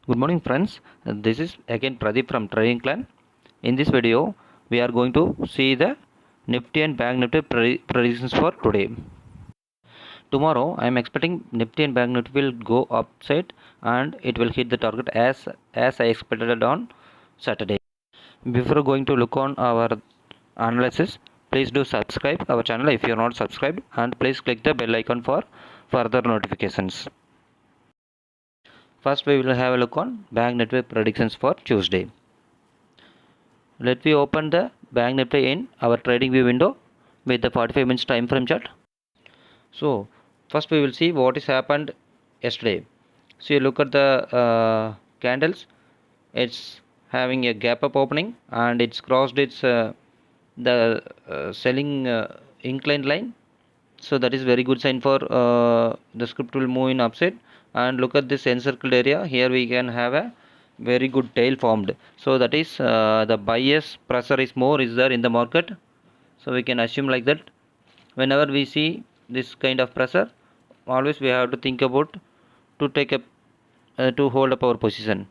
Good morning friends. This is again Pradeep from Trading Clan. In this video we are going to see the Nifty and Bank Nifty predictions for today. Tomorrow I am expecting Nifty and Bank Nifty will go upside and it will hit the target as I expected on Saturday. Before going to look on our analysis, please do subscribe our channel if you are not subscribed, and please click the bell icon for further notifications. First we will have a look on Bank Nifty predictions for Tuesday. Let me open the Bank Nifty in our trading view window with the 45 minutes time frame chart. So first we will see what has happened yesterday. So you look at the candles. It's having a gap up opening and it's crossed its selling inclined line. So that is very good sign for the script will move in upside. And look at this encircled area. Here we can have a very good tail formed. So that is the bias pressure is more is there in the market. So we can assume like that. Whenever we see this kind of pressure, always we have to think about to take a to hold up our position.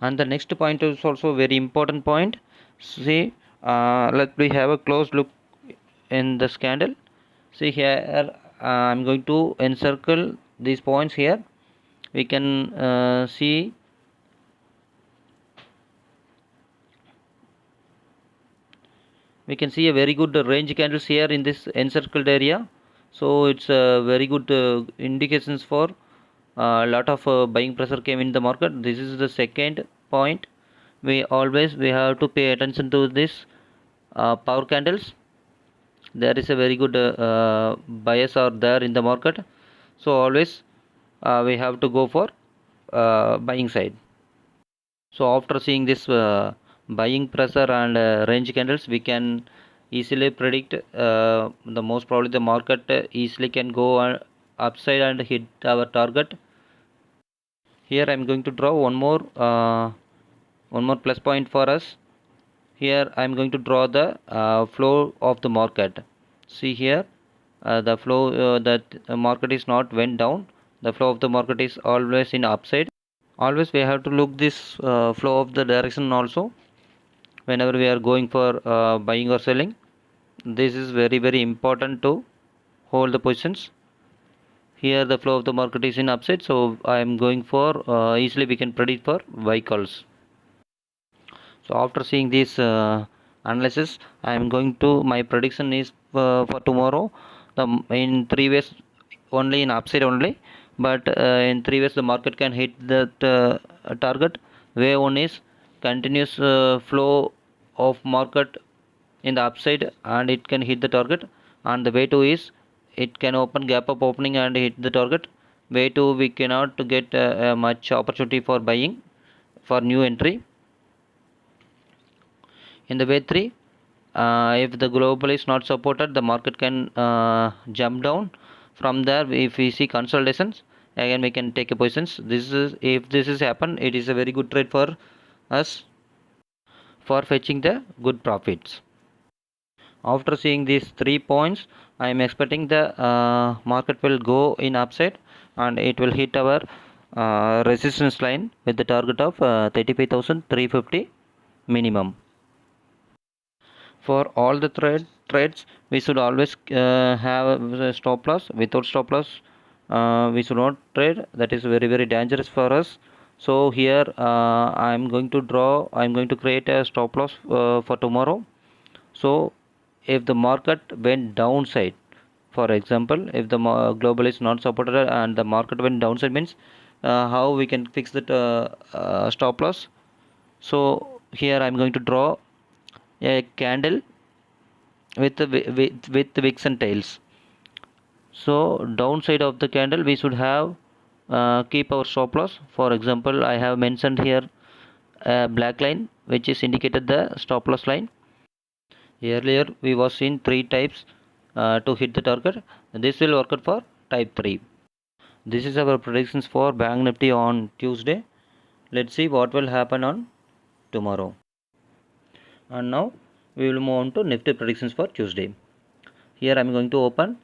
And the next point is also very important point. See, let me have a close look in this candle. See here, I'm going to encircle these points here. We can see a very good range candles here in this encircled area. So it's very good indications for a lot of buying pressure came in the market. This is the second point. We have to pay attention to this power candles. There is a very good bias are there in the market. So always we have to go for buying side. So after seeing this buying pressure and range candles, we can easily predict the most probably the market easily can go upside and hit our target. Here I am going to draw one more plus point for us. Here I am going to draw the flow of the market. See here the flow that market is not went down. The flow of the market is always in upside. Always we have to look this flow of the direction also whenever we are going for buying or selling. This is very important to hold the positions. Here the flow of the market is in upside, so I am going for easily we can predict for buy calls. So after seeing this analysis, I am going to my prediction is for tomorrow in 3 ways, only in upside only, but in 3 ways the market can hit that target. Way one is continuous flow of market in the upside and it can hit the target, and the way 2 is it can open gap up opening and hit the target. Way 2 we cannot get much opportunity for buying for new entry. In the way 3, if the global is not supported, the market can jump down. From there, if we see consolidations, again we can take a positions. If this is happen, it is a very good trade for us for fetching the good profits. After seeing these 3 points, I am expecting the market will go in upside and it will hit our resistance line with the target of 35,350 minimum. For all the trades, we should always have a stop loss. Without stop loss, we should not trade. That is very dangerous for us. So here I'm going to create a stop loss for tomorrow. So if the market went downside, for example, if the global is not supported and the market went downside, means how we can fix that stop loss. So here I'm going to draw a candle with wicks and tails. So downside of the candle we should have keep our stop loss. For example, I have mentioned here a black line which is indicated the stop loss line. Earlier we was seen 3 types to hit the target. This will work out for type 3. This is our predictions for Bank Nifty on Tuesday. Let's see what will happen on tomorrow. And now we will move on to Nifty predictions for Tuesday. Here I am going to open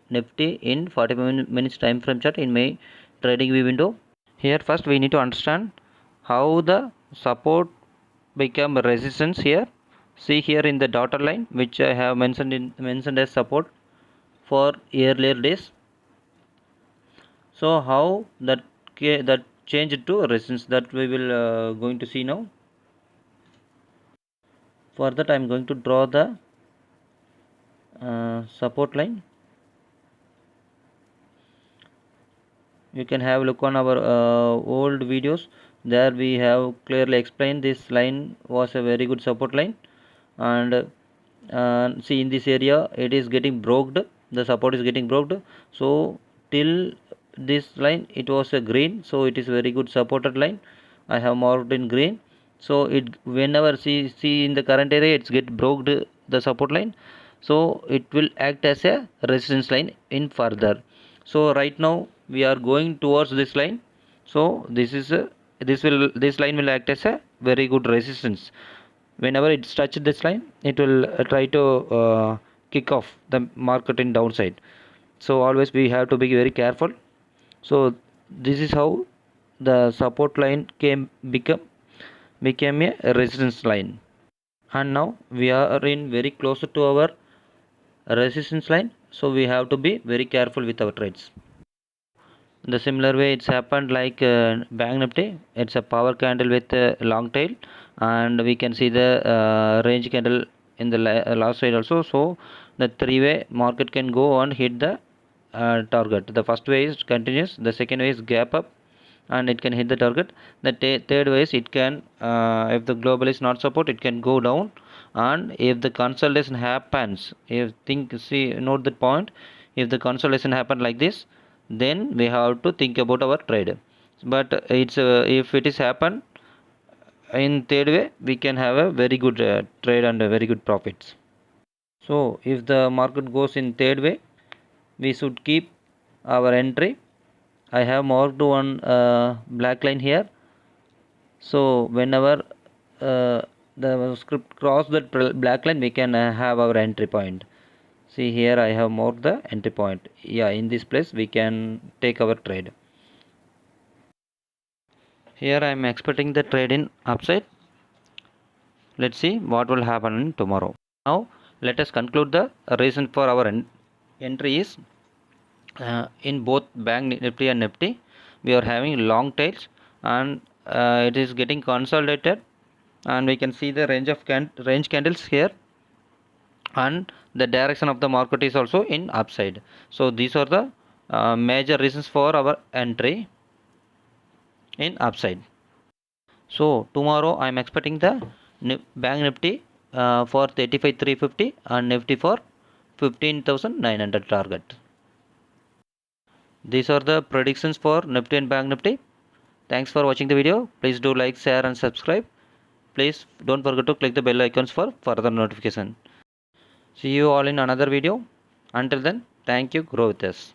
Nifty in 45 minutes time frame chart in my trading view window. Here first we need to understand how the support become resistance here. See here in the dotted line which I have mentioned as support for earlier days. So how that changed to resistance, that we will going to see now. For that I am going to draw the support line. You can have a look on our old videos. There we have clearly explained this line was a very good support line. And see in this area it is getting broken, the support is getting broken. So till this line it was a green, so it is very good supported line. I have marked in green. So it whenever see in the current area it's get broke the support line, so it will act as a resistance line in further. So right now we are going towards this line. So this line will act as a very good resistance. Whenever it's touched this line it will try to kick off the market in downside. So always we have to be very careful. So this is how the support line became a resistance line. And now we are in very close to our resistance line, so we have to be very careful with our trades. The similar way it's happened like Bank Nifty. It's a power candle with a long tail, and we can see the range candle in the last side also. So the three-way market can go and hit the target. The first way is continuous, the second way is gap up and it can hit the target. The third way is it can if the global is not support, it can go down. And if the consolidation happens, note that point, if the consolidation happen like this, then we have to think about our trade. But it's if it is happen in third way, we can have a very good trade and a very good profits. So if the market goes in third way, we should keep our entry. I have marked one black line here. So whenever the script cross that black line, we can have our entry point. See here I have marked the entry point. Yeah, in this place we can take our trade. Here I am expecting the trade in upside. Let's see what will happen tomorrow. Now let us conclude the reason for our entry is in both Bank Nifty and Nifty we are having long tails, and it is getting consolidated, and we can see the range candles here, and the direction of the market is also in upside. So these are the major reasons for our entry in upside. So tomorrow I am expecting the Bank Nifty for 35,350 and Nifty for 15,900 target. These are the predictions for Nifty and Bank Nifty. Thanks for watching the video. Please do like, share and subscribe. Please don't forget to click the bell icons for further notification. See you all in another video. Until then, thank you. Grow with us.